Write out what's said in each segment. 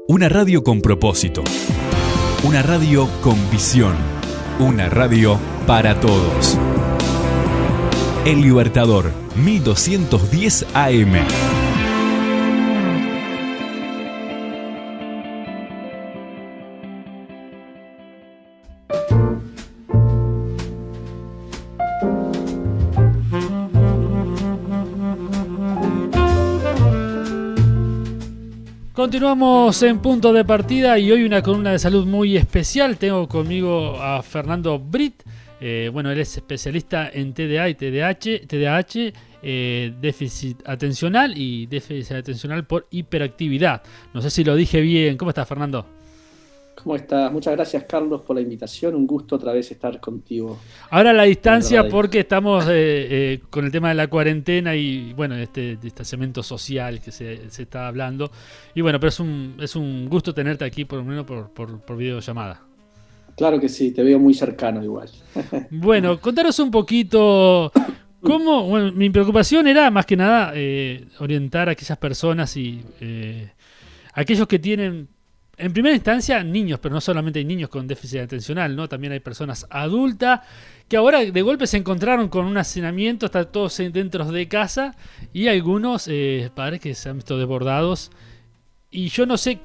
Una radio con propósito. Una radio con visión. Una radio para todos. El Libertador, 1210 AM. Continuamos en Punto de Partida y hoy una columna de salud muy especial. Tengo conmigo a Fernando Britt. Él es especialista en TDA y TDAH, déficit atencional y déficit atencional por hiperactividad. No sé si lo dije bien. ¿Cómo estás, Fernando? ¿Cómo estás? Muchas gracias, Carlos, por la invitación. Un gusto otra vez estar contigo. Ahora a la distancia porque estamos con el tema de la cuarentena y bueno, este distanciamiento social que se está hablando. Y bueno, pero es un gusto tenerte aquí por lo menos por videollamada. Claro que sí, te veo muy cercano igual. Bueno, contanos un poquito cómo. Bueno, mi preocupación era más que nada orientar a aquellas personas y aquellos que tienen, en primera instancia, niños, pero no solamente hay niños con déficit atencional, ¿no? También hay personas adultas que ahora de golpe se encontraron con un hacinamiento, están todos dentro de casa y algunos padres que se han visto desbordados. Y yo no sé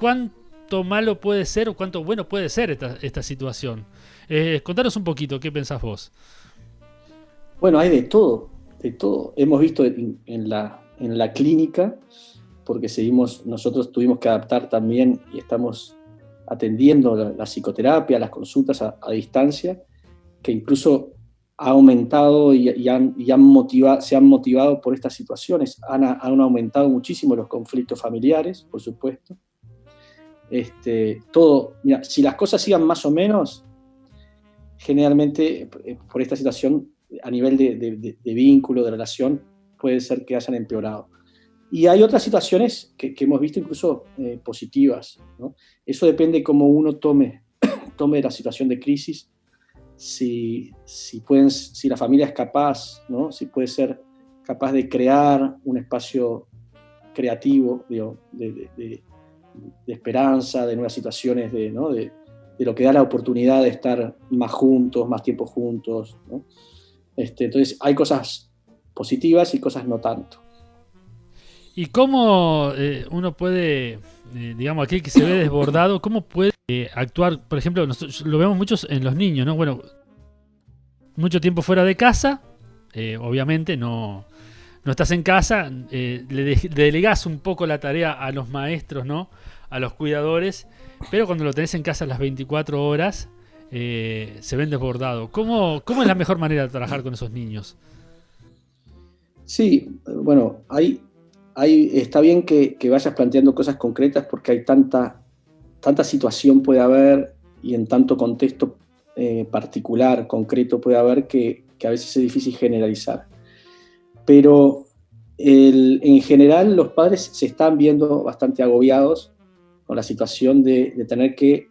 cuánto malo puede ser o cuánto bueno puede ser esta situación. Contanos un poquito, ¿qué pensás vos? Bueno, hay de todo. Hemos visto en la clínica, porque nosotros tuvimos que adaptar también y estamos atendiendo la psicoterapia, las consultas a distancia, que incluso ha aumentado y se han motivado por estas situaciones. Han aumentado muchísimo los conflictos familiares, por supuesto. Mira, si las cosas sigan más o menos, generalmente por esta situación a nivel de vínculo, de relación, puede ser que hayan empeorado. Y hay otras situaciones que hemos visto incluso positivas, ¿no? Eso depende cómo uno tome la situación de crisis, si la familia es capaz, ¿no? Si puede ser capaz de crear un espacio creativo, digo, de esperanza, de nuevas situaciones, de lo que da la oportunidad de estar más juntos, más tiempo juntos, ¿no? Entonces hay cosas positivas y cosas no tanto. ¿Y cómo uno puede, digamos, aquel que se ve desbordado, cómo puede actuar? Por ejemplo, nosotros lo vemos muchos en los niños, ¿no? Bueno, mucho tiempo fuera de casa, obviamente no estás en casa, le delegás un poco la tarea a los maestros, ¿no? A los cuidadores, pero cuando lo tenés en casa las 24 horas, se ven desbordados. ¿Cómo es la mejor manera de trabajar con esos niños? Sí, bueno, está bien que vayas planteando cosas concretas porque hay tanta situación puede haber y en tanto contexto particular, concreto puede haber que a veces es difícil generalizar. Pero en general los padres se están viendo bastante agobiados con la situación de tener que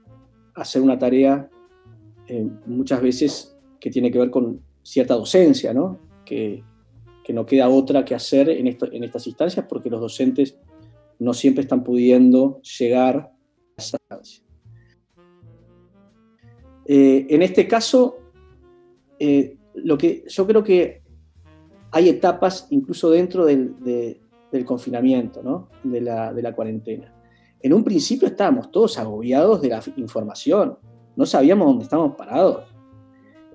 hacer una tarea muchas veces que tiene que ver con cierta docencia, ¿no? Que no queda otra que hacer en estas instancias porque los docentes no siempre están pudiendo llegar a esa instancia. En este caso, yo creo que hay etapas incluso dentro del confinamiento, ¿no? de la cuarentena. En un principio estábamos todos agobiados de la información, no sabíamos dónde estábamos parados.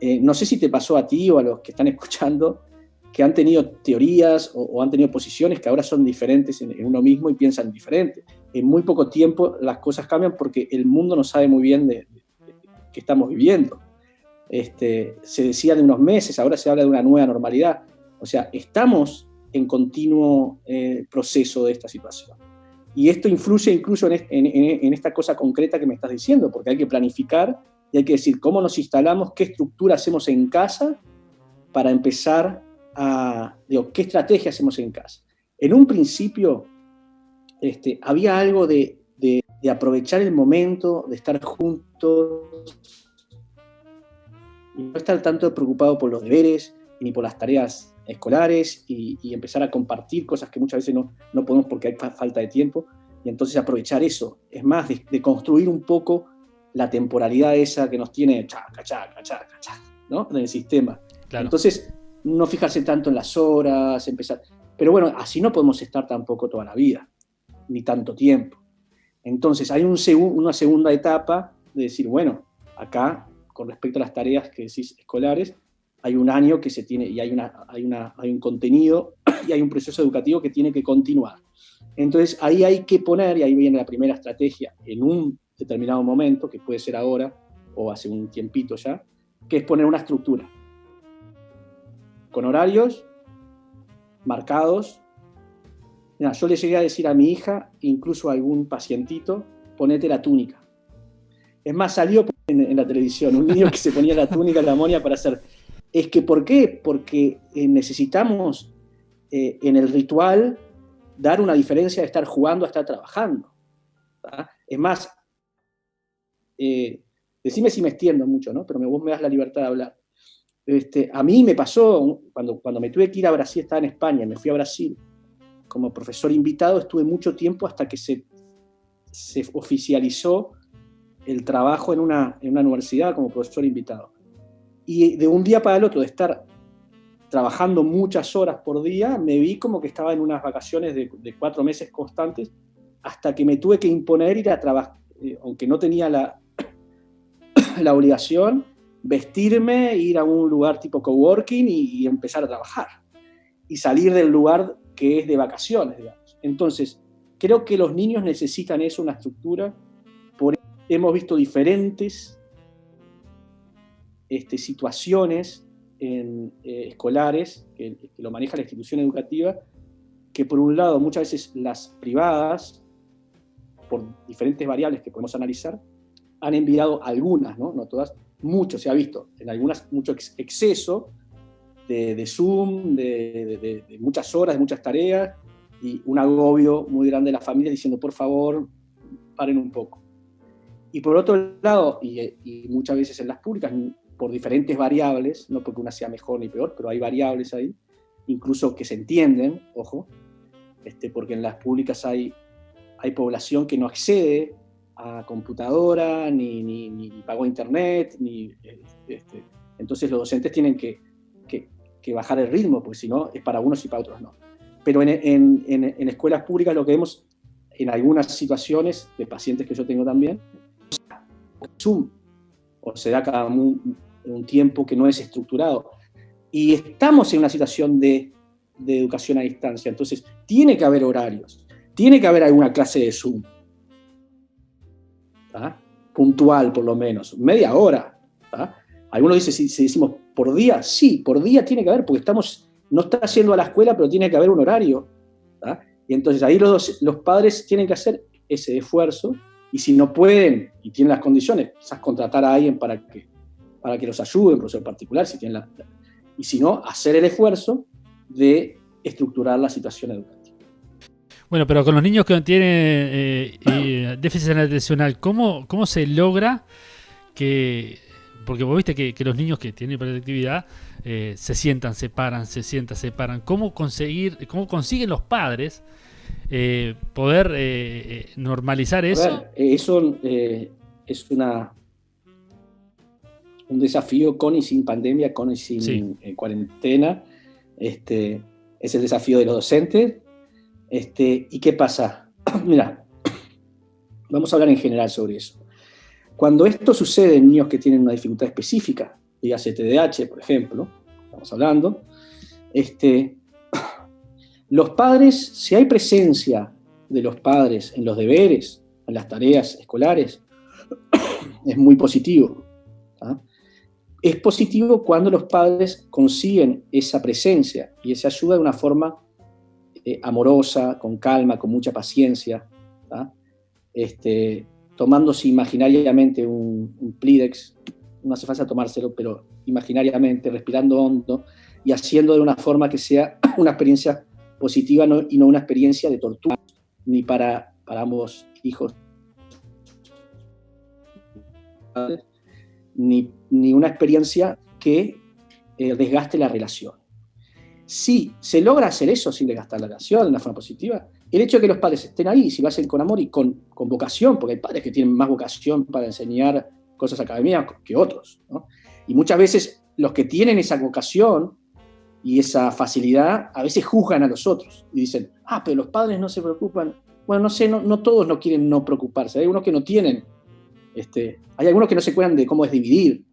No sé si te pasó a ti o a los que están escuchando que han tenido teorías o han tenido posiciones que ahora son diferentes en uno mismo y piensan diferente. En muy poco tiempo las cosas cambian porque el mundo no sabe muy bien de qué estamos viviendo. Se decía de unos meses, ahora se habla de una nueva normalidad. O sea, estamos en continuo proceso de esta situación. Y esto influye incluso en esta cosa concreta que me estás diciendo, porque hay que planificar y hay que decir cómo nos instalamos, qué estructura hacemos en casa para empezar qué estrategia hacemos en casa. En un principio había algo de aprovechar el momento, de estar juntos, y no estar tanto preocupado por los deberes ni por las tareas escolares y empezar a compartir cosas que muchas veces no podemos porque hay falta de tiempo. y entonces aprovechar eso. Es más, de construir un poco la temporalidad esa que nos tiene chaca, chaca, chaca, chaca, ¿no? En el sistema. Claro. Entonces, no fijarse tanto en las horas, empezar. Pero bueno, así no podemos estar tampoco toda la vida, ni tanto tiempo. Entonces, hay una segunda etapa de decir, bueno, acá, con respecto a las tareas que decís escolares, hay un año que se tiene, y hay un contenido, y hay un proceso educativo que tiene que continuar. Entonces, ahí hay que poner, y ahí viene la primera estrategia, en un determinado momento, que puede ser ahora, o hace un tiempito ya, que es poner una estructura. Con horarios marcados. Mira, yo le llegué a decir a mi hija, incluso a algún pacientito, ponete la túnica. Es más, salió en la televisión un niño que se ponía la túnica, la moña para hacer. Es que, ¿por qué? Porque necesitamos en el ritual dar una diferencia de estar jugando a estar trabajando. ¿Tá? Es más, decime si me extiendo mucho, ¿no? Pero vos me das la libertad de hablar. A mí me pasó, cuando me tuve que ir a Brasil, estaba en España, me fui a Brasil como profesor invitado, estuve mucho tiempo hasta que se oficializó el trabajo en una universidad como profesor invitado. Y de un día para el otro, de estar trabajando muchas horas por día, me vi como que estaba en unas vacaciones de 4 meses constantes, hasta que me tuve que imponer ir a trabajar, aunque no tenía la obligación, vestirme, ir a un lugar tipo coworking y empezar a trabajar. Y salir del lugar que es de vacaciones, digamos. Entonces, creo que los niños necesitan eso, una estructura. Hemos visto diferentes situaciones escolares que lo maneja la institución educativa, que por un lado muchas veces las privadas, por diferentes variables que podemos analizar, han enviado algunas, no todas, mucho se ha visto, en algunas mucho exceso de Zoom, de muchas horas, de muchas tareas, y un agobio muy grande de la familia diciendo, por favor, paren un poco. Y por otro lado, y muchas veces en las públicas, por diferentes variables, no porque una sea mejor ni peor, pero hay variables ahí, incluso que se entienden, ojo, porque en las públicas hay población que no accede a computadora, ni pagó internet, entonces los docentes tienen que bajar el ritmo, porque si no, es para unos y para otros no. Pero en escuelas públicas lo que vemos en algunas situaciones de pacientes que yo tengo también, Zoom, o se da cada un tiempo que no es estructurado. Y estamos en una situación de educación a distancia, entonces tiene que haber horarios, tiene que haber alguna clase de Zoom, ¿tá? Puntual por lo menos, media hora. ¿Tá? Algunos dicen, si decimos por día, sí, por día tiene que haber, porque no está yendo a la escuela, pero tiene que haber un horario. ¿Tá? Y entonces ahí los padres tienen que hacer ese esfuerzo, y si no pueden y tienen las condiciones, quizás contratar a alguien para que los ayude, un profesor particular, si tienen y si no, hacer el esfuerzo de estructurar la situación educativa. Bueno, pero con los niños que tienen déficit atencional, ¿cómo se logra que... Porque vos viste que los niños que tienen hiperactividad se sientan, se paran, se sientan, se paran. ¿Cómo consiguen los padres poder normalizar eso? Eso es un desafío con y sin pandemia, con y sin cuarentena. Es el desafío de los docentes. ¿Y qué pasa? Mira, vamos a hablar en general sobre eso. Cuando esto sucede en niños que tienen una dificultad específica, dígase TDAH, por ejemplo, estamos hablando, los padres, si hay presencia de los padres en los deberes, en las tareas escolares, es muy positivo. ¿Tá? Es positivo cuando los padres consiguen esa presencia y esa ayuda de una forma amorosa, con calma, con mucha paciencia, ¿tá? Tomándose imaginariamente un Plidex, no hace falta tomárselo, pero imaginariamente, respirando hondo y haciendo de una forma que sea una experiencia positiva y no una experiencia de tortura, ni para ambos hijos, ni una experiencia que desgaste la relación. Si se logra hacer eso sin desgastar la relación de una forma positiva, el hecho de que los padres estén ahí, si lo hacen con amor y con vocación, porque hay padres que tienen más vocación para enseñar cosas académicas que otros, ¿no? Y muchas veces los que tienen esa vocación y esa facilidad, a veces juzgan a los otros y dicen, pero los padres no se preocupan. Bueno, no sé, no todos no quieren no preocuparse. Hay algunos que no tienen, hay algunos que no se acuerdan de cómo es dividir,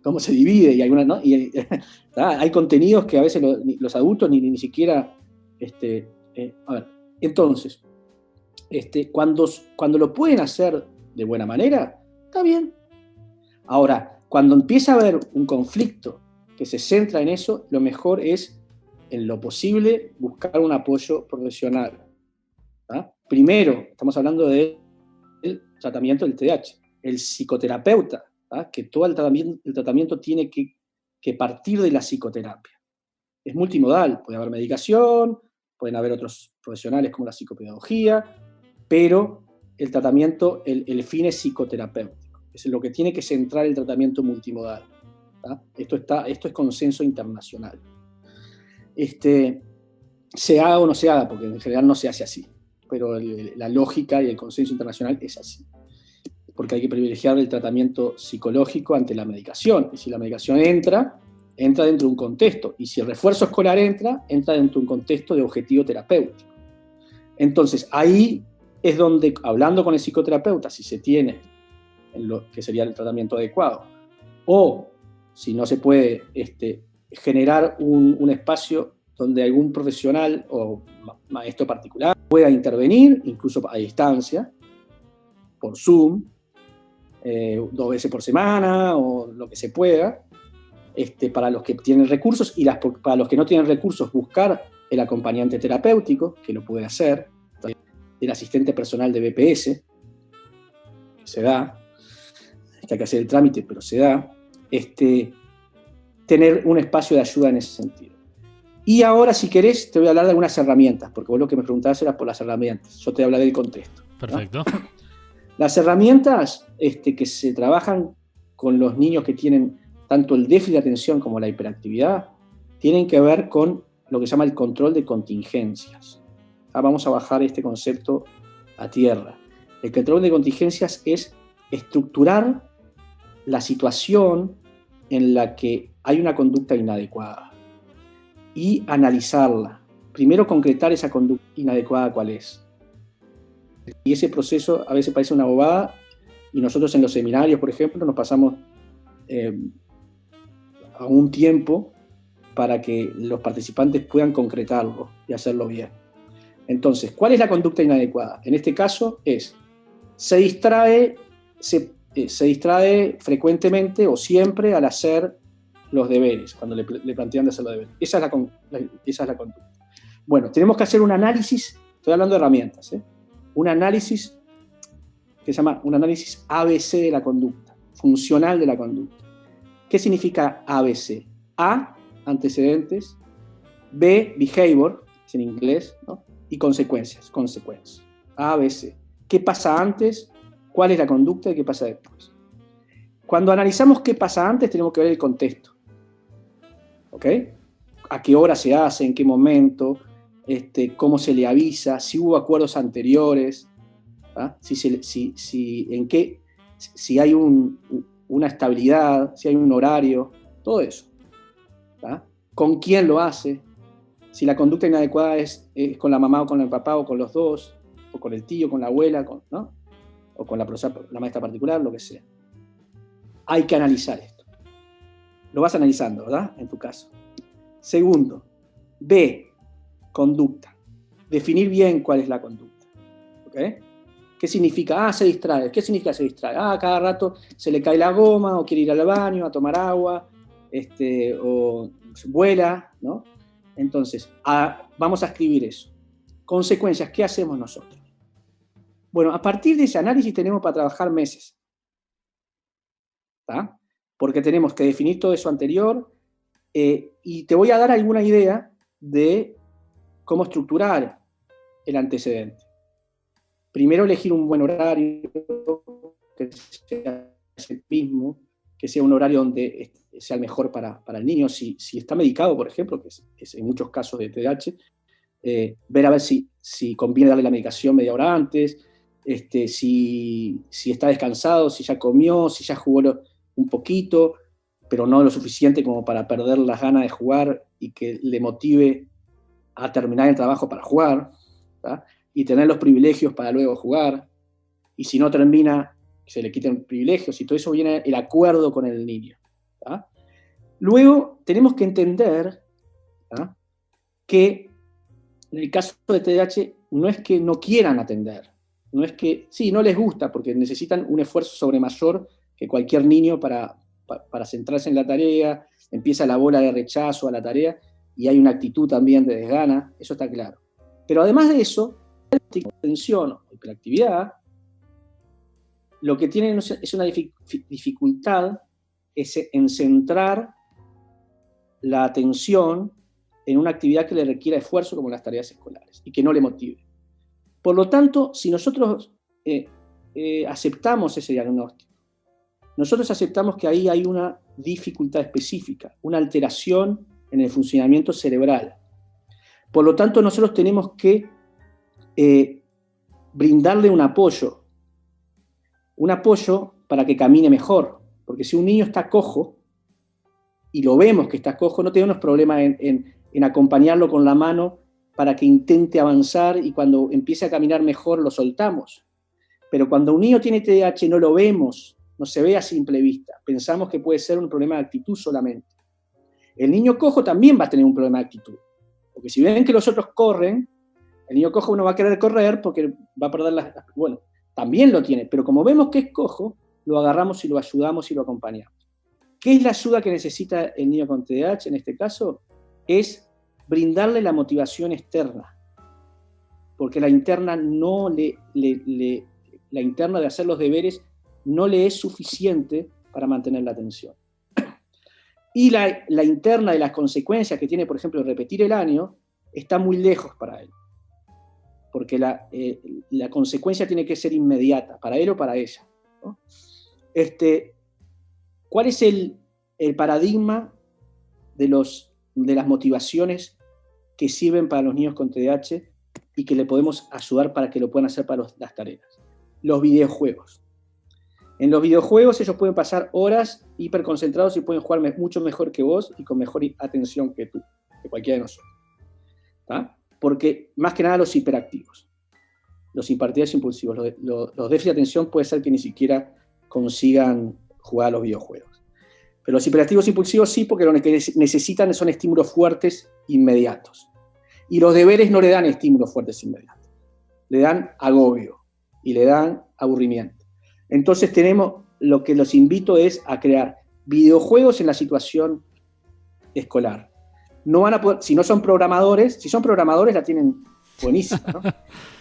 cómo se divide, y algunas, ¿no? Y hay contenidos que a veces los adultos ni siquiera, a ver, entonces, cuando lo pueden hacer de buena manera, está bien. Ahora, cuando empieza a haber un conflicto que se centra en eso, lo mejor es, en lo posible, buscar un apoyo profesional. ¿Ah? Primero, estamos hablando del tratamiento del TDAH. El psicoterapeuta, que todo el tratamiento tiene que partir de la psicoterapia. Es multimodal, puede haber medicación, pueden haber otros profesionales como la psicopedagogía, pero el tratamiento, el fin es psicoterapéutico. Es lo que tiene que centrar el tratamiento multimodal. Esto es consenso internacional. Se haga o no se haga, porque en general no se hace así, pero la lógica y el consenso internacional es así. Porque hay que privilegiar el tratamiento psicológico ante la medicación. Y si la medicación entra dentro de un contexto. Y si el refuerzo escolar entra dentro de un contexto de objetivo terapéutico. Entonces, ahí es donde, hablando con el psicoterapeuta, si se tiene lo que sería el tratamiento adecuado, o si no se puede generar un espacio donde algún profesional o maestro particular pueda intervenir, incluso a distancia, por Zoom, 2 veces por semana, o lo que se pueda, para los que tienen recursos, y para los que no tienen recursos, buscar el acompañante terapéutico, que lo puede hacer, el asistente personal de BPS, que se da, que hay que hacer el trámite, pero se da, tener un espacio de ayuda en ese sentido. Y ahora, si querés, te voy a hablar de algunas herramientas, porque vos lo que me preguntabas era por las herramientas. Yo te hablaré del contexto. Perfecto. ¿No? Las herramientas que se trabajan con los niños que tienen tanto el déficit de atención como la hiperactividad, tienen que ver con lo que se llama el control de contingencias. Vamos a bajar este concepto a tierra. El control de contingencias es estructurar la situación en la que hay una conducta inadecuada y analizarla. Primero, concretar esa conducta inadecuada, ¿cuál es? Y ese proceso a veces parece una bobada, y nosotros en los seminarios, por ejemplo, nos pasamos a un tiempo para que los participantes puedan concretarlo y hacerlo bien. Entonces, ¿cuál es la conducta inadecuada? En este caso se distrae frecuentemente o siempre al hacer los deberes, cuando le plantean de hacer los deberes. Esa es la conducta. Bueno, tenemos que hacer un análisis, estoy hablando de herramientas, un análisis que se llama un análisis ABC de la conducta, funcional de la conducta. ¿Qué significa ABC? A, antecedentes, B, behavior, es en inglés, ¿no? Y consecuencias. ABC. ¿Qué pasa antes? ¿Cuál es la conducta y qué pasa después? Cuando analizamos qué pasa antes, tenemos que ver el contexto. ¿Ok? ¿A qué hora se hace? ¿En qué momento? ¿Cómo se le avisa? Si hubo acuerdos anteriores. Si hay una estabilidad, si hay un horario, todo eso. ¿Con quién lo hace? Si la conducta inadecuada es con la mamá o con el papá o con los dos, o con el tío, con la abuela, ¿no? O con la maestra particular, lo que sea. Hay que analizar esto. Lo vas analizando, ¿verdad? En tu caso. Segundo, B, conducta. Definir bien cuál es la conducta. ¿Ok? ¿Qué significa? Se distrae. ¿Qué significa se distrae? Cada rato se le cae la goma, o quiere ir al baño, a tomar agua, o vuela, ¿no? Entonces, vamos a escribir eso. Consecuencias, ¿qué hacemos nosotros? Bueno, a partir de ese análisis tenemos para trabajar meses. ¿Tá? Porque tenemos que definir todo eso anterior, y te voy a dar alguna idea de cómo estructurar el antecedente. Primero, elegir un buen horario, que sea el mismo, que sea un horario donde sea el mejor para el niño. Si está medicado, por ejemplo, que es en muchos casos de TDAH, ver a ver si conviene darle la medicación media hora antes, si está descansado, si ya comió, si ya jugó un poquito, pero no lo suficiente como para perder las ganas de jugar y que le motive a terminar el trabajo para jugar, ¿tá? Y tener los privilegios para luego jugar, y si no termina, se le quiten privilegios, y todo eso viene el acuerdo con el niño, ¿tá? Luego tenemos que entender, ¿tá?, que en el caso de TDAH no es que no quieran atender, no es que, sí, no les gusta, porque necesitan un esfuerzo sobre mayor que cualquier niño para centrarse en la tarea, empieza la bola de rechazo a la tarea, y hay una actitud también de desgana, eso está claro. Pero además de eso, la atención o hiperactividad, lo que tienen es una dificultad en centrar la atención en una actividad que le requiera esfuerzo, como las tareas escolares, y que no le motive. Por lo tanto, si nosotros aceptamos ese diagnóstico, nosotros aceptamos que ahí hay una dificultad específica, una alteración en el funcionamiento cerebral. Por lo tanto, nosotros tenemos que brindarle un apoyo para que camine mejor, porque si un niño está cojo, y lo vemos que está cojo, no tenemos problema en acompañarlo con la mano para que intente avanzar, y cuando empiece a caminar mejor lo soltamos. Pero cuando un niño tiene TDAH no lo vemos, no se ve a simple vista, pensamos que puede ser un problema de actitud solamente. El niño cojo también va a tener un problema de actitud, porque si ven que los otros corren, el niño cojo no va a querer correr porque va a perder bueno, también lo tiene, pero como vemos que es cojo, lo agarramos y lo ayudamos y lo acompañamos. ¿Qué es la ayuda que necesita el niño con TDAH en este caso? Es brindarle la motivación externa, porque la interna la interna de hacer los deberes no le es suficiente para mantener la atención. Y la interna de las consecuencias que tiene, por ejemplo, repetir el año, está muy lejos para él, porque la consecuencia tiene que ser inmediata, para él o para ella, ¿no? ¿Cuál es el paradigma de las motivaciones que sirven para los niños con TDAH y que le podemos ayudar para que lo puedan hacer para las tareas? Los videojuegos. En los videojuegos ellos pueden pasar horas hiperconcentrados y pueden jugar mucho mejor que vos y con mejor atención que tú, que cualquiera de nosotros, ¿tá? Porque más que nada los hiperactivos, los hiperactivos impulsivos, los déficits de atención puede ser que ni siquiera consigan jugar a los videojuegos. Pero los hiperactivos impulsivos sí, porque lo que necesitan son estímulos fuertes inmediatos. Y los deberes no le dan estímulos fuertes inmediatos, le dan agobio y le dan aburrimiento. Entonces lo que los invito es a crear videojuegos en la situación escolar. No van a poder, si son programadores la tienen buenísima, ¿no?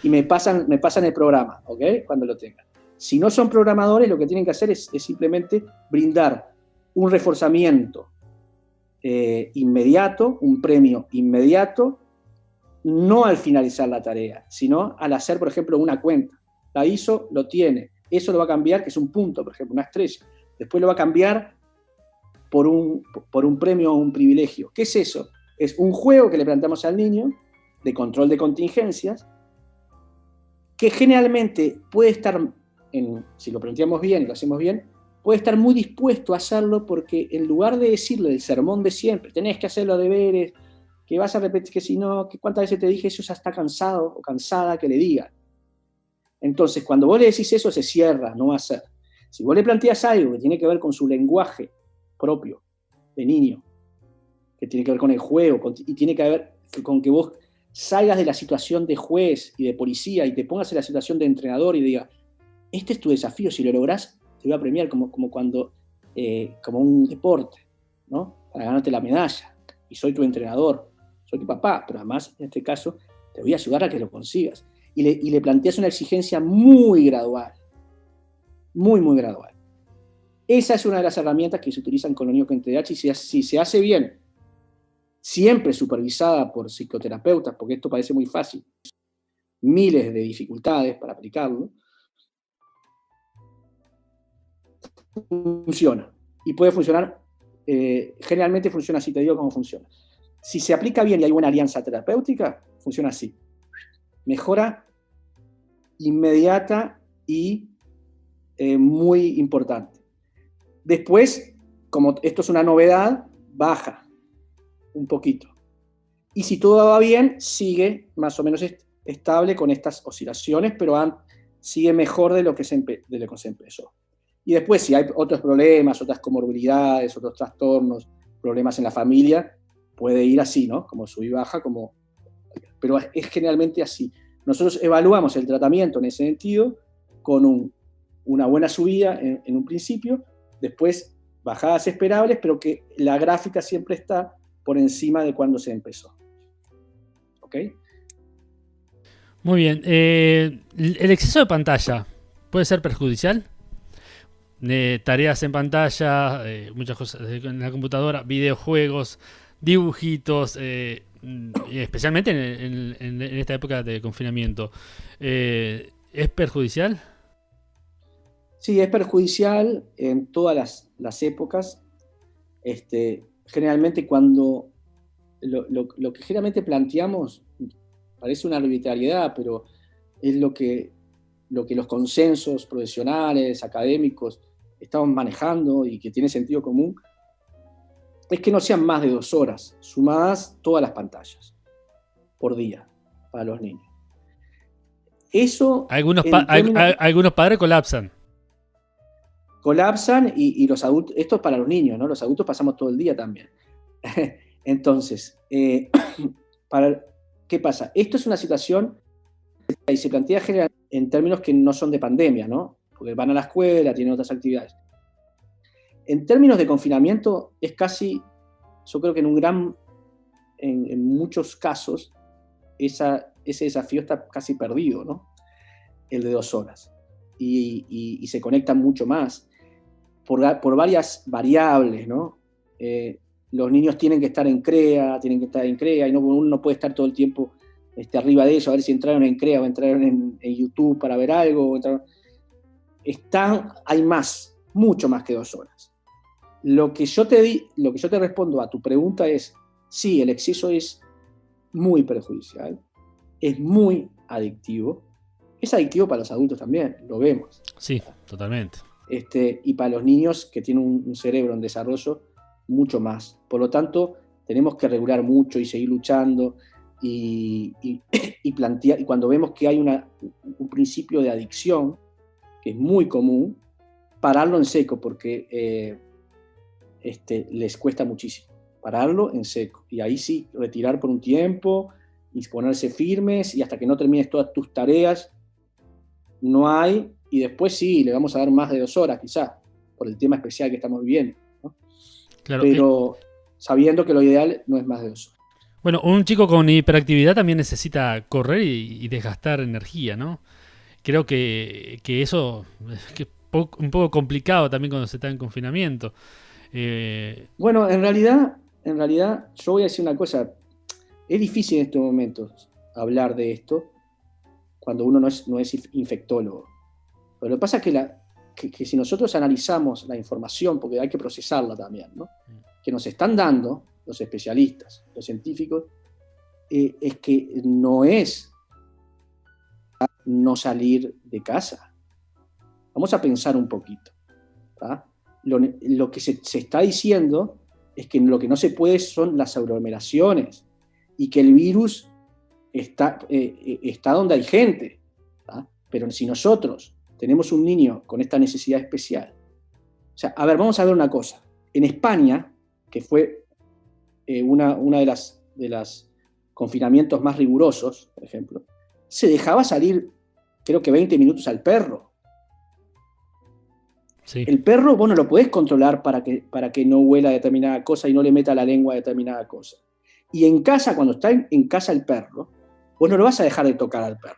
Y me pasan el programa, ¿ok? Cuando lo tengan. Si no son programadores, lo que tienen que hacer es simplemente brindar un reforzamiento inmediato, un premio inmediato, no al finalizar la tarea, sino al hacer, por ejemplo, una cuenta. La hizo, lo tiene. Eso lo va a cambiar, que es un punto, por ejemplo, una estrella. Después lo va a cambiar por un premio o un privilegio. ¿Qué es eso? Es un juego que le planteamos al niño de control de contingencias, que generalmente puede estar, si lo planteamos bien y lo hacemos bien, puede estar muy dispuesto a hacerlo, porque en lugar de decirle el sermón de siempre, tenés que hacer los deberes, que vas a repetir, que si no, que cuántas veces te dije, eso ya está cansado o cansada que le digan. Entonces, cuando vos le decís eso, se cierra, no va a hacer. Si vos le planteás algo que tiene que ver con su lenguaje propio de niño, que tiene que ver con el juego, y tiene que ver con que vos salgas de la situación de juez y de policía y te pongas en la situación de entrenador y digas, este es tu desafío, si lo lográs, te voy a premiar como un deporte, ¿no? Para ganarte la medalla. Y soy tu entrenador, soy tu papá, pero además, en este caso, te voy a ayudar a que lo consigas. Y le planteas una exigencia muy gradual, muy, muy gradual. Esa es una de las herramientas que se utilizan con los niños con TDAH, y si se hace bien, siempre supervisada por psicoterapeutas, porque esto parece muy fácil, miles de dificultades para aplicarlo, funciona. Y puede funcionar, generalmente funciona así, te digo cómo funciona. Si se aplica bien y hay buena alianza terapéutica, funciona así. Mejora inmediata y muy importante. Después, como esto es una novedad, baja un poquito. Y si todo va bien, sigue más o menos estable con estas oscilaciones, pero sigue mejor de lo que se empezó. Y después, si hay otros problemas, otras comorbilidades, otros trastornos, problemas en la familia, puede ir así, ¿no? Como sub y baja, pero es generalmente así. Nosotros evaluamos el tratamiento en ese sentido con una buena subida en un principio, después bajadas esperables, pero que la gráfica siempre está por encima de cuando se empezó. ¿Ok? Muy bien. ¿El exceso de pantalla puede ser perjudicial? Tareas en pantalla, muchas cosas en la computadora, videojuegos, dibujitos, especialmente en esta época de confinamiento. ¿Es perjudicial? Sí, es perjudicial en todas las épocas. Generalmente cuando lo que generalmente planteamos parece una arbitrariedad, pero es lo que los consensos profesionales, académicos estamos manejando y que tiene sentido común, es que no sean más de 2 horas, sumadas todas las pantallas por día para los niños. Eso algunos padres colapsan. Colapsan y los adultos, esto es para los niños, ¿no? Los adultos pasamos todo el día también. Entonces, ¿qué pasa? Esto es una situación y se plantea generalmente en términos que no son de pandemia, ¿no? Porque van a la escuela, tienen otras actividades. En términos de confinamiento, es casi, yo creo que en muchos casos, ese desafío está casi perdido, ¿no? El de 2 horas. Y se conectan mucho más por varias variables, ¿no? Los niños tienen que estar en CREA, y uno no puede estar todo el tiempo arriba de ellos, a ver si entraron en CREA o entraron en YouTube para ver algo. Hay mucho más que 2 horas. Lo que yo te respondo a tu pregunta es, sí, el exceso es muy perjudicial, es muy adictivo. Es adictivo para los adultos también, lo vemos. Sí, totalmente. Y para los niños que tienen un cerebro en desarrollo, mucho más. Por lo tanto, tenemos que regular mucho y seguir luchando y plantear. Y cuando vemos que hay un principio de adicción, que es muy común, pararlo en seco, porque les cuesta muchísimo. Pararlo en seco. Y ahí sí, retirar por un tiempo y ponerse firmes, y hasta que no termines todas tus tareas, no hay, y después sí, le vamos a dar más de 2 horas quizás, por el tema especial que estamos viviendo, ¿no? Claro, pero sabiendo que lo ideal no es más de 2 horas. Bueno, un chico con hiperactividad también necesita correr y desgastar energía, ¿no? Creo que eso es un poco complicado también cuando se está en confinamiento. Bueno, en realidad, yo voy a decir una cosa, es difícil en estos momentos hablar de esto, cuando uno no es infectólogo. Pero lo que pasa es que si nosotros analizamos la información, porque hay que procesarla también, ¿no? Que nos están dando los especialistas, los científicos, es que no es no salir de casa. Vamos a pensar un poquito, ¿tá? Lo que se está diciendo es que lo que no se puede son las aglomeraciones y que el virus está donde hay gente, ¿tá? Pero si nosotros tenemos un niño con esta necesidad especial, o sea, a ver, vamos a ver una cosa. En España, que fue una de las confinamientos más rigurosos, por ejemplo, se dejaba salir, creo que 20 minutos al perro. Sí. El perro vos no lo podés controlar para que no huela determinada cosa y no le meta la lengua a determinada cosa. Y en casa, cuando está en casa el perro, vos no lo vas a dejar de tocar al perro.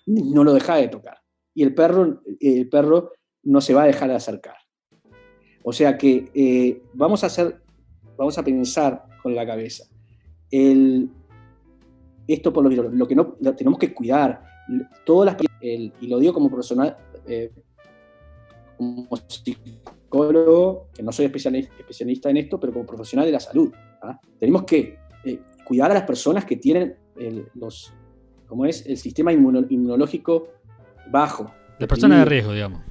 No lo dejás de tocar. Y el perro no se va a dejar de acercar. O sea que vamos a pensar con la cabeza. Esto por lo que no lo tenemos que cuidar. Y lo digo como profesional, como psicólogo, que no soy especialista en esto, pero como profesional de la salud. ¿Ah? Tenemos que cuidar a las personas que tienen el sistema inmunológico bajo. Las personas de riesgo, digamos.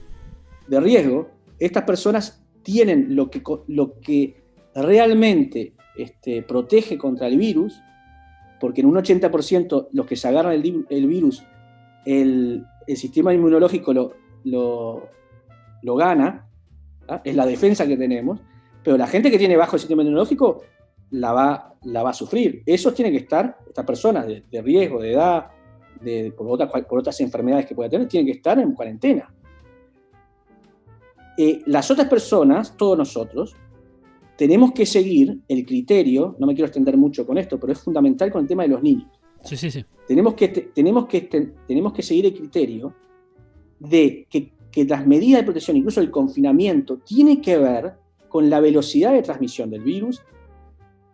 De riesgo, estas personas tienen lo que realmente protege contra el virus, porque en un 80% los que se agarran el virus, el sistema inmunológico lo gana, ¿ah? Es la defensa que tenemos, pero la gente que tiene bajo el sistema inmunológico la va a sufrir. Esos tienen que estar, estas personas de riesgo, de edad, por otras enfermedades que pueda tener, tienen que estar en cuarentena. Las otras personas, todos nosotros, tenemos que seguir el criterio, no me quiero extender mucho con esto, pero es fundamental con el tema de los niños. Sí. Tenemos que seguir el criterio de que las medidas de protección, incluso el confinamiento, tiene que ver con la velocidad de transmisión del virus,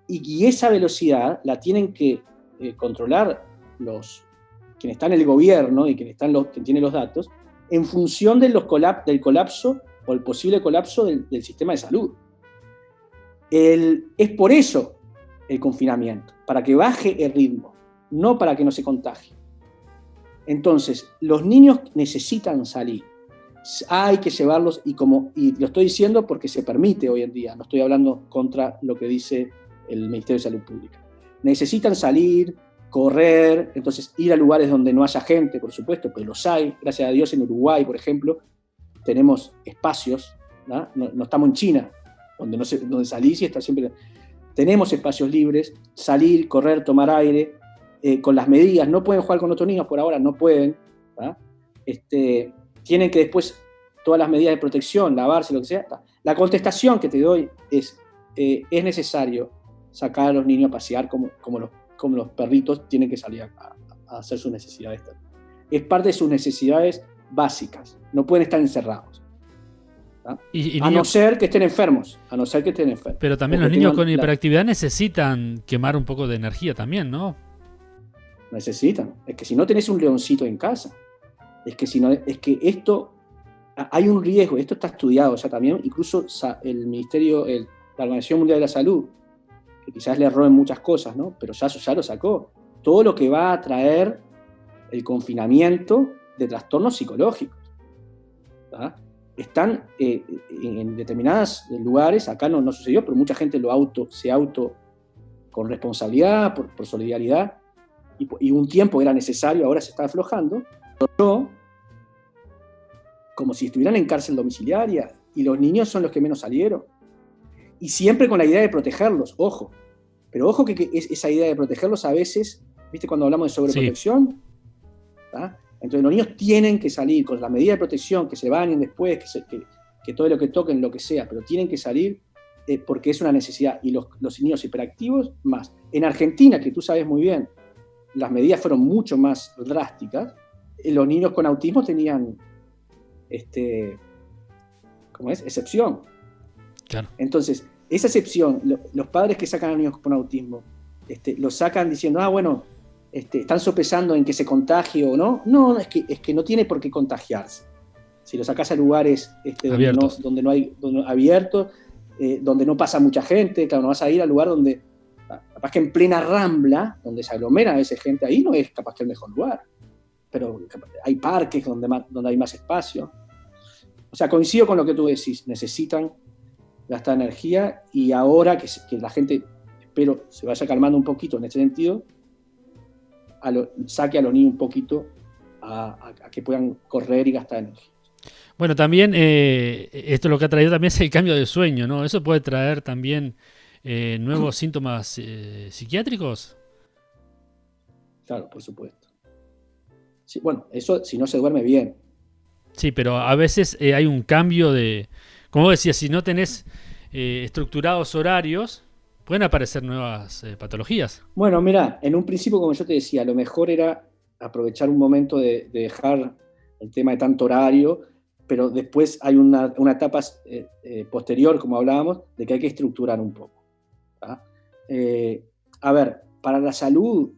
y esa velocidad la tienen que controlar quienes están en el gobierno y quien tiene los datos, en función del colapso o el posible colapso del sistema de salud. Es por eso el confinamiento, para que baje el ritmo, no para que no se contagie. Entonces, los niños necesitan salir. Hay que llevarlos, y lo estoy diciendo porque se permite hoy en día, no estoy hablando contra lo que dice el Ministerio de Salud Pública. Necesitan salir, correr, entonces ir a lugares donde no haya gente, por supuesto, pero los hay. Gracias a Dios en Uruguay, por ejemplo, tenemos espacios, ¿no? No estamos en China, donde salís y está siempre. Tenemos espacios libres, salir, correr, tomar aire, con las medidas. No pueden jugar con otros niños por ahora, no pueden, ¿no? Tienen que después todas las medidas de protección, lavarse, lo que sea. La contestación que te doy es necesario sacar a los niños a pasear como los perritos tienen que salir a hacer sus necesidades. Es parte de sus necesidades básicas. No pueden estar encerrados. A no ser que estén enfermos. Pero también los niños con hiperactividad necesitan quemar un poco de energía también, ¿no? Necesitan. Es que si no tenés un leoncito en casa, es que esto, hay un riesgo, esto está estudiado ya también, incluso el Ministerio, la Organización Mundial de la Salud, que quizás le erró en muchas cosas, ¿no? Pero ya lo sacó. Todo lo que va a traer el confinamiento de trastornos psicológicos, ¿tá? Están en determinados lugares, acá no sucedió, pero mucha gente se auto con responsabilidad, por solidaridad, y un tiempo era necesario, ahora se está aflojando, pero como si estuvieran en cárcel domiciliaria, y los niños son los que menos salieron. Y siempre con la idea de protegerlos, ojo. Pero ojo que esa idea de protegerlos a veces, ¿viste cuando hablamos de sobreprotección? Sí. Entonces los niños tienen que salir con la medida de protección, que se bañen después, que todo lo que toquen, lo que sea, pero tienen que salir porque es una necesidad. Y los niños hiperactivos, más. En Argentina, que tú sabes muy bien, las medidas fueron mucho más drásticas. Los niños con autismo tenían, excepción. Claro. Entonces, esa excepción, los padres que sacan a niños con autismo, lo sacan diciendo, bueno, están sopesando en que se contagie o no. No, es que no tiene por qué contagiarse. Si lo sacás a lugares donde no hay abiertos, donde no pasa mucha gente, claro, no vas a ir al lugar donde, capaz que en plena Rambla, donde se aglomera a veces gente, ahí no es capaz que el mejor lugar. Pero hay parques donde hay más espacio. O sea, coincido con lo que tú decís, necesitan gastar energía, y ahora que la gente, espero, se vaya calmando un poquito en ese sentido, saque a los niños un poquito a que puedan correr y gastar energía. Bueno, también esto lo que ha traído también es el cambio de sueño, ¿no? ¿Eso puede traer también nuevos síntomas psiquiátricos? Claro, por supuesto. Sí, bueno, eso si no se duerme bien. Sí, pero a veces hay un cambio de... Como decía, si no tenés estructurados horarios, pueden aparecer nuevas patologías. Bueno, mira, en un principio, como yo te decía, lo mejor era aprovechar un momento de dejar el tema de tanto horario, pero después hay una etapa posterior, como hablábamos, de que hay que estructurar un poco. A ver, para la salud,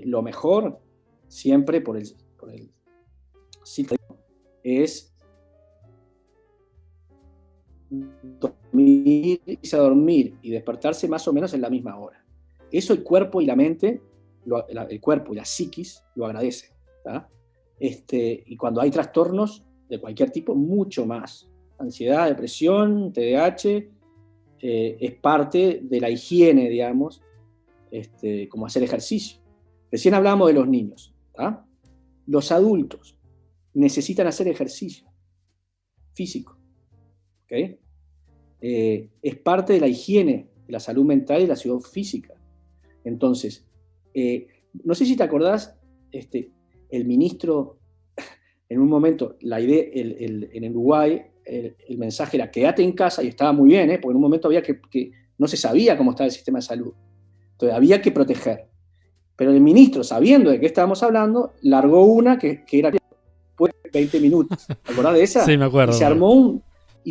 lo mejor, siempre por el ciclo, es irse a dormir y despertarse más o menos en la misma hora. Eso el cuerpo y la mente, el cuerpo y la psiquis lo agradecen. Y cuando hay trastornos de cualquier tipo, mucho más. Ansiedad, depresión, TDAH, es parte de la higiene, digamos, como hacer ejercicio. Recién hablamos de los niños. Los adultos necesitan hacer ejercicio físico. ¿Okay? Es parte de la higiene de la salud mental y la salud física. Entonces, no sé si te acordás, el ministro, en un momento, la idea, en Uruguay, el mensaje era quédate en casa, y estaba muy bien, porque en un momento había que no se sabía cómo estaba el sistema de salud. Entonces había que proteger. Pero el ministro, sabiendo de qué estábamos hablando, largó una que era después de 20 minutos. ¿Te acordás de esa? Sí, me acuerdo. Y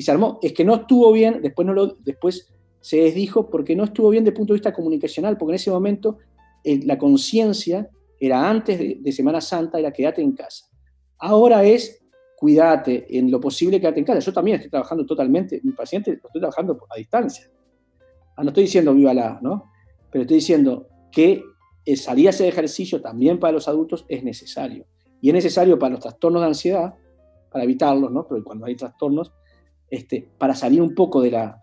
se armó. Es que no estuvo bien, después se desdijo porque no estuvo bien desde el punto de vista comunicacional, porque en ese momento la conciencia era antes de Semana Santa, era quédate en casa. Ahora es cuídate, en lo posible quédate en casa. Yo también estoy trabajando totalmente, mi paciente lo estoy trabajando a distancia. No estoy diciendo vívala, ¿no? Pero estoy diciendo que salir a hacer ejercicio también para los adultos es necesario. Y es necesario para los trastornos de ansiedad, para evitarlos, ¿no? Pero cuando hay trastornos, para salir un poco de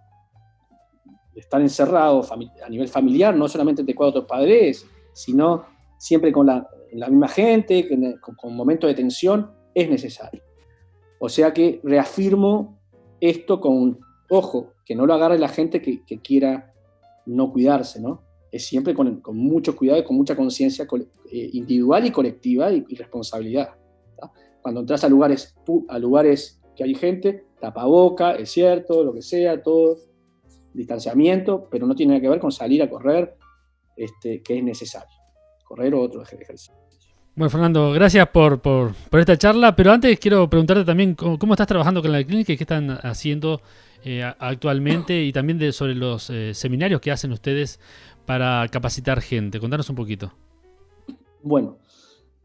estar encerrado a nivel familiar, no solamente entre 4 padres, sino siempre con la misma gente, con momentos de tensión, es necesario. O sea que reafirmo esto ojo, que no lo agarre la gente que quiera no cuidarse, ¿no? Es siempre con mucho cuidado y con mucha conciencia individual y colectiva y responsabilidad. ¿Tá? Cuando entras a lugares que hay gente, tapaboca, es cierto, lo que sea, todo, distanciamiento, pero no tiene nada que ver con salir a correr, que es necesario. Correr o otro ejercicio. Bueno, Fernando, gracias por esta charla, pero antes quiero preguntarte también cómo estás trabajando con la clínica y qué están haciendo actualmente, y también sobre los seminarios que hacen ustedes para capacitar gente. Contanos un poquito. Bueno,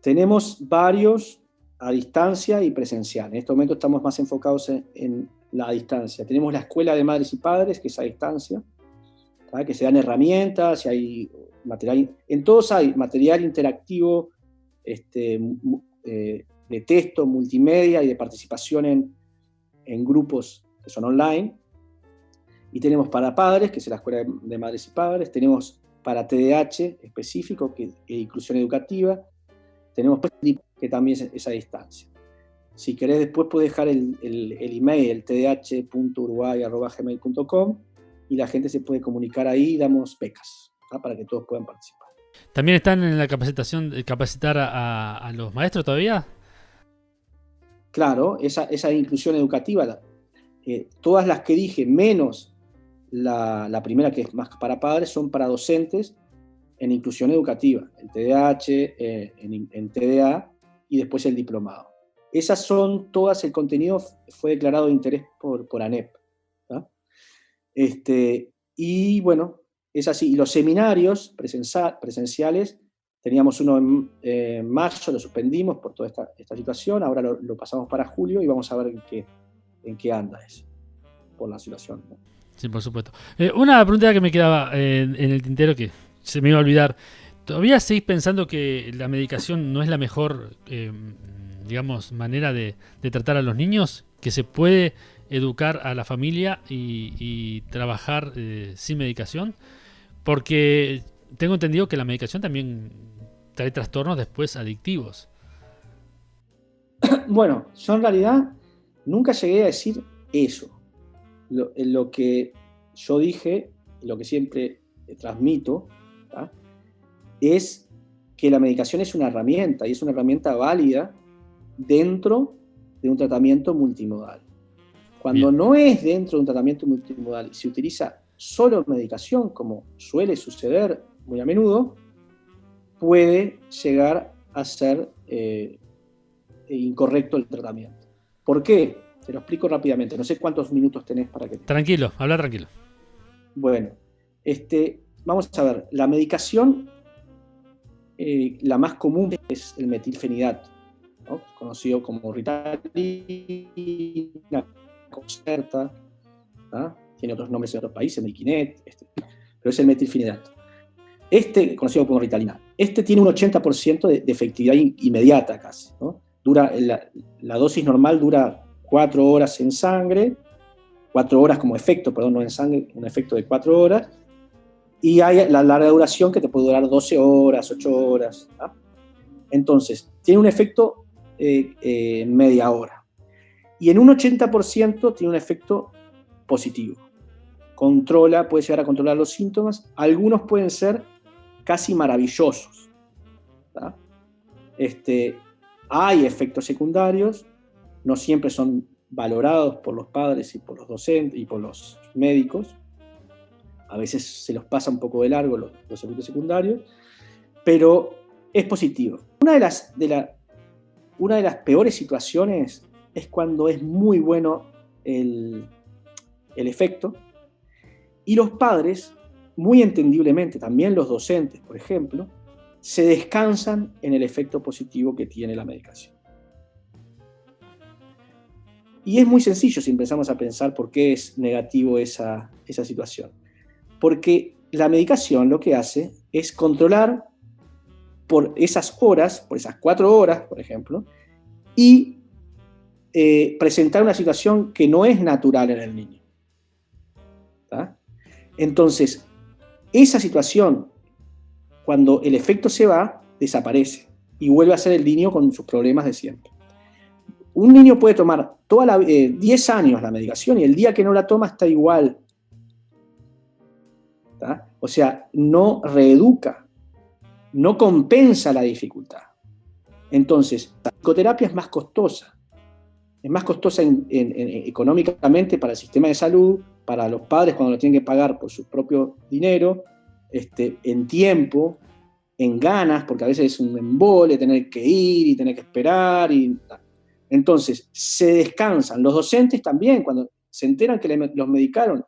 tenemos varios a distancia y presencial. En este momento estamos más enfocados en la distancia. Tenemos la Escuela de Madres y Padres, que es a distancia, ¿tá? Que se dan herramientas, y hay material, en todos hay material interactivo, de texto, multimedia y de participación en grupos que son online. Y tenemos para padres, que es la Escuela de Madres y Padres. Tenemos para TDAH específico, que es inclusión educativa. Tenemos que también es a distancia. Si querés, después puedes dejar el email, tdh.uruguay@gmail.com, y la gente se puede comunicar ahí, y damos becas, ¿tá? Para que todos puedan participar. ¿También están en la capacitación de capacitar a los maestros todavía? Claro, esa inclusión educativa, todas las que dije, menos la primera, que es más para padres, son para docentes en inclusión educativa, el TDAH, en TDA, y después el diplomado. Esas son todas, el contenido fue declarado de interés por ANEP. ¿Tá? Y bueno, es así. Y los seminarios presenciales, teníamos uno en mayo, lo suspendimos por toda esta situación, ahora lo pasamos para julio y vamos a ver en qué anda eso, por la situación, ¿no? Sí, por supuesto. Una pregunta que me quedaba en el tintero, que se me iba a olvidar. ¿Todavía seguís pensando que la medicación no es la mejor, digamos, manera de tratar a los niños? ¿Que se puede educar a la familia y trabajar sin medicación? Porque tengo entendido que la medicación también trae trastornos después adictivos. Bueno, yo en realidad nunca llegué a decir eso. Lo que yo dije, lo que siempre transmito, ¿tá? Es que la medicación es una herramienta, y es una herramienta válida dentro de un tratamiento multimodal. Cuando Bien. no es dentro de un tratamiento multimodal y se utiliza solo medicación, como suele suceder muy a menudo, puede llegar a ser incorrecto el tratamiento. ¿Por qué? Te lo explico rápidamente. No sé cuántos minutos tenés para que... Tranquilo, habla tranquilo. Bueno, vamos a ver. La medicación, la más común es el metilfenidato, ¿no? Conocido como Ritalina, Concerta, ¿tá? Tiene otros nombres en otros países, Mediquinet, pero es el metilfenidato. conocido como Ritalina, tiene un 80% de efectividad inmediata casi, ¿no? La dosis normal dura 4 horas en sangre, 4 horas como efecto, perdón, no en sangre, un efecto de 4 horas, y hay la larga duración que te puede durar 12 horas, 8 horas, ¿no? Entonces, tiene un efecto media hora. Y en un 80% tiene un efecto positivo. Puede llegar a controlar los síntomas. Algunos pueden ser casi maravillosos, ¿tá? Hay efectos secundarios, no siempre son valorados por los padres y por los docentes y por los médicos. A veces se los pasa un poco de largo los efectos secundarios, pero es positivo. Una de las peores situaciones es cuando es muy bueno el efecto, y los padres, muy entendiblemente, también los docentes, por ejemplo, se descansan en el efecto positivo que tiene la medicación. Y es muy sencillo si empezamos a pensar por qué es negativo esa situación. Porque la medicación lo que hace es controlar por esas horas, por esas 4 horas, por ejemplo, y presentar una situación que no es natural en el niño, ¿tá? Entonces, esa situación, cuando el efecto se va, desaparece y vuelve a ser el niño con sus problemas de siempre. Un niño puede tomar 10 años la medicación y el día que no la toma está igual, ¿tá? O sea, no reeduca, no compensa la dificultad. Entonces, la psicoterapia es más costosa económicamente para el sistema de salud, para los padres cuando lo tienen que pagar por su propio dinero, en tiempo, en ganas, porque a veces es un embole tener que ir y tener que esperar. Entonces, se descansan. Los docentes también, cuando se enteran que los medicaron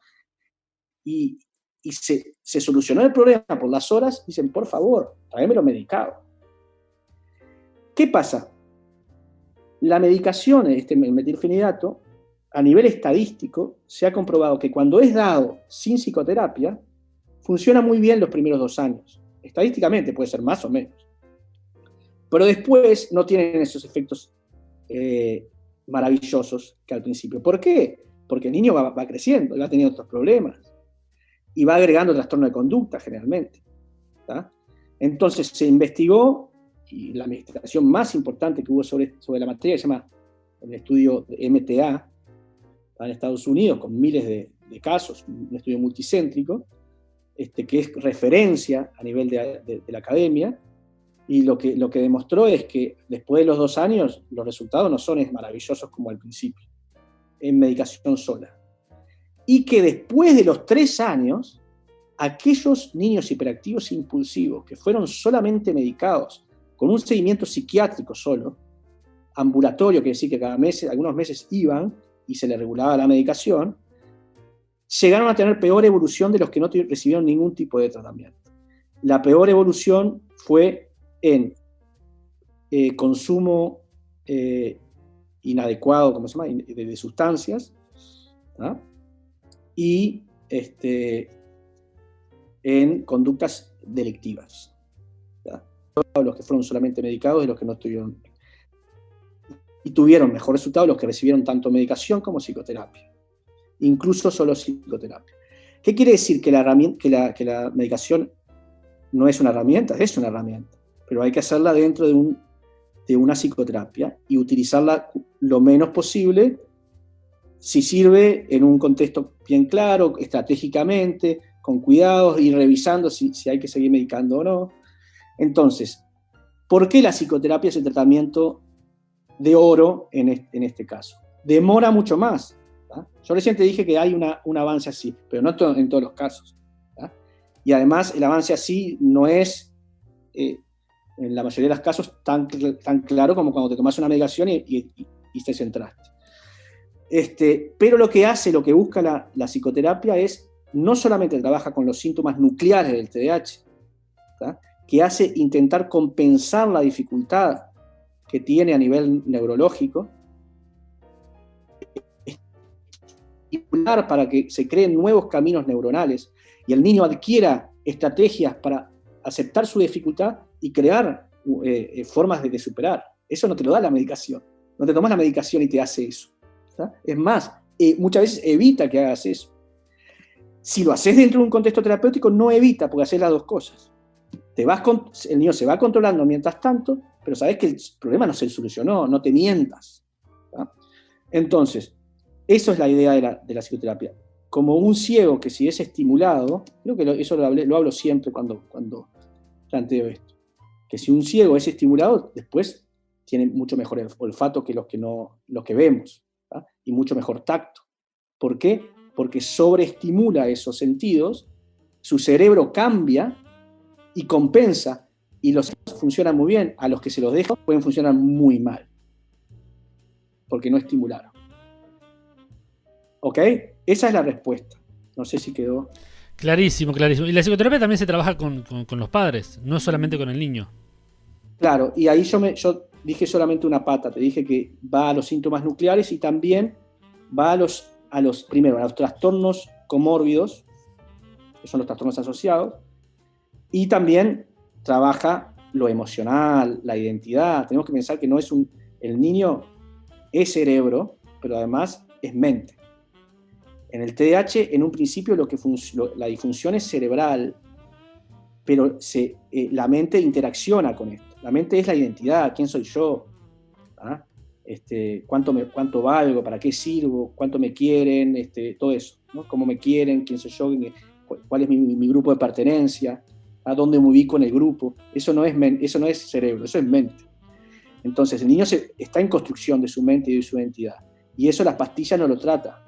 y se solucionó el problema por las horas, dicen, por favor, tráemelo medicado. ¿Qué pasa? La medicación, el metilfenidato, a nivel estadístico, se ha comprobado que cuando es dado sin psicoterapia, funciona muy bien los primeros 2 años. Estadísticamente puede ser más o menos. Pero después no tienen esos efectos maravillosos que al principio. ¿Por qué? Porque el niño va creciendo y va teniendo otros problemas. Y va agregando trastorno de conducta generalmente, ¿tá? Entonces se investigó, y la investigación más importante que hubo sobre la materia se llama el estudio MTA, en Estados Unidos, con miles de casos, un estudio multicéntrico, que es referencia a nivel de la academia, y lo que demostró es que después de los 2 años los resultados no son maravillosos como al principio, en medicación sola. Y que después de los 3 años, aquellos niños hiperactivos e impulsivos que fueron solamente medicados con un seguimiento psiquiátrico solo, ambulatorio, quiere decir que algunos meses iban y se les regulaba la medicación, llegaron a tener peor evolución de los que no recibieron ningún tipo de tratamiento. La peor evolución fue en consumo inadecuado, ¿cómo se llama?, de sustancias, ¿no? Y en conductas delictivas, ¿tá? Los que fueron solamente medicados y los que no estuvieron. Y tuvieron mejor resultado los que recibieron tanto medicación como psicoterapia, incluso solo psicoterapia. ¿Qué quiere decir? Que la medicación no es una herramienta, es una herramienta, pero hay que hacerla dentro de una psicoterapia y utilizarla lo menos posible, si sirve en un contexto bien claro, estratégicamente, con cuidados, y revisando si hay que seguir medicando o no. Entonces, ¿por qué la psicoterapia es el tratamiento de oro en este caso? Demora mucho más, ¿tá? Yo recién te dije que hay un avance así, pero no en todos los casos, ¿tá? Y además el avance así no es, en la mayoría de los casos, tan claro como cuando te tomas una medicación y te centraste. Pero lo que busca la psicoterapia es, no solamente trabaja con los síntomas nucleares del TDAH, ¿tá?, que hace intentar compensar la dificultad que tiene a nivel neurológico, estimular para que se creen nuevos caminos neuronales y el niño adquiera estrategias para aceptar su dificultad y crear formas de superar. Eso no te lo da la medicación. No te tomas la medicación y te hace eso. ¿Está? Es más, muchas veces evita que hagas eso. Si lo haces dentro de un contexto terapéutico, no evita, porque haces las dos cosas. El niño se va controlando mientras tanto, pero sabes que el problema no se solucionó, no te mientas. ¿Está? Entonces, eso es la idea de la psicoterapia. Como un ciego que si es estimulado, creo que eso lo hablo siempre cuando planteo esto, que si un ciego es estimulado, después tiene mucho mejor olfato que los que vemos, ¿tá? Y mucho mejor tacto. ¿Por qué? Porque sobreestimula esos sentidos, su cerebro cambia y compensa, y los funcionan muy bien. A los que se los deja pueden funcionar muy mal, porque no estimularon. ¿Ok? Esa es la respuesta. No sé si quedó... Clarísimo, clarísimo. Y la psicoterapia también se trabaja con los padres, no solamente con el niño. Claro, y ahí yo dije solamente una pata. Te dije que va a los síntomas nucleares y también va a los trastornos comórbidos, que son los trastornos asociados, y también trabaja lo emocional, la identidad. Tenemos que pensar que el niño es cerebro, pero además es mente. En el TDAH, en un principio, la disfunción es cerebral, pero la mente interacciona con esto. La mente es la identidad, quién soy yo, ¿ah? Cuánto valgo, para qué sirvo, cuánto me quieren, todo eso, ¿no? Cómo me quieren, quién soy yo, cuál es mi grupo de pertenencia, a dónde me ubico en el grupo. Eso no es cerebro, eso es mente. Entonces, el niño está en construcción de su mente y de su identidad. Y eso las pastillas no lo trata.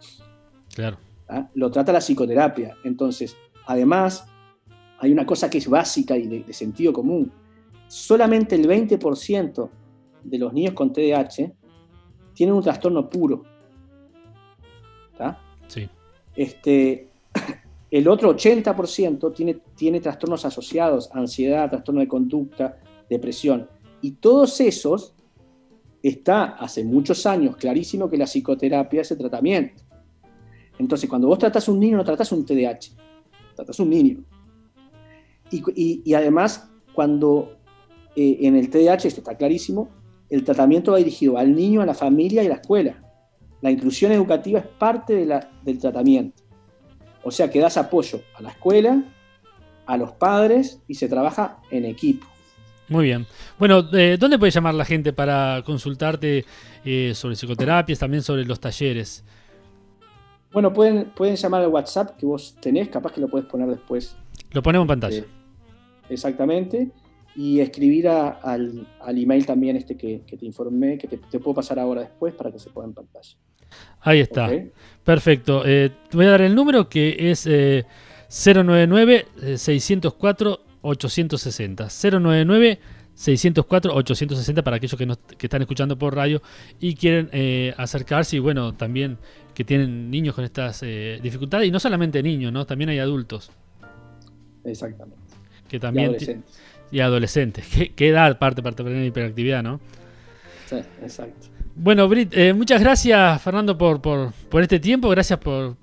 Claro. ¿Ah? Lo trata la psicoterapia. Entonces, además, hay una cosa que es básica y de sentido común. Solamente el 20% de los niños con TDAH tienen un trastorno puro. ¿Está? Sí. El otro 80% tiene trastornos asociados, ansiedad, trastorno de conducta, depresión. Y todos esos, está hace muchos años clarísimo que la psicoterapia es el tratamiento. Entonces, cuando vos tratás a un niño, no tratás un TDAH, tratás a un niño. Y además, cuando en el TDAH, esto está clarísimo, el tratamiento va dirigido al niño, a la familia y a la escuela. La inclusión educativa es parte del tratamiento. O sea, que das apoyo a la escuela, a los padres, y se trabaja en equipo. Muy bien. Bueno, ¿dónde puede llamar la gente para consultarte sobre psicoterapias, también sobre los talleres? Bueno, pueden llamar al WhatsApp que vos tenés, capaz que lo puedes poner después. Lo ponemos en pantalla. Exactamente. Y escribir al email también que te informé, que te puedo pasar ahora después para que se ponga en pantalla. Ahí está. ¿Okay? Perfecto. Te voy a dar el número que es 099-604-860. 099-604-860 para aquellos que están escuchando por radio y quieren acercarse, y bueno, también que tienen niños con estas dificultades, y no solamente niños, ¿no? También hay adultos. Exactamente. Que también y adolescentes. ¿Qué edad parte para tener hiperactividad, no? Sí, exacto. Bueno, Brit, muchas gracias, Fernando, por este tiempo. Gracias por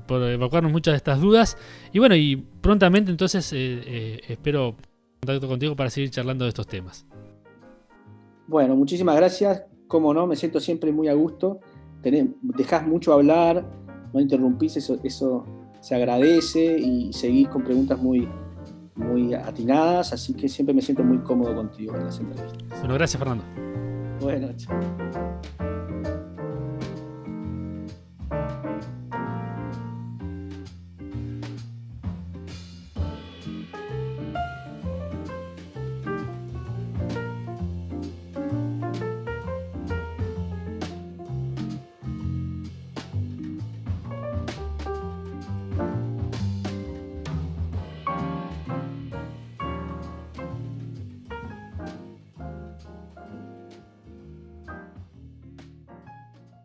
evacuarnos muchas de estas dudas. Y bueno, y prontamente entonces espero contacto contigo para seguir charlando de estos temas. Bueno, muchísimas gracias. Cómo no, me siento siempre muy a gusto. Dejás mucho hablar, no interrumpís, eso se agradece, y seguís con preguntas muy, muy atinadas, así que siempre me siento muy cómodo contigo en las entrevistas. Bueno, gracias, Fernando. Bueno, chao.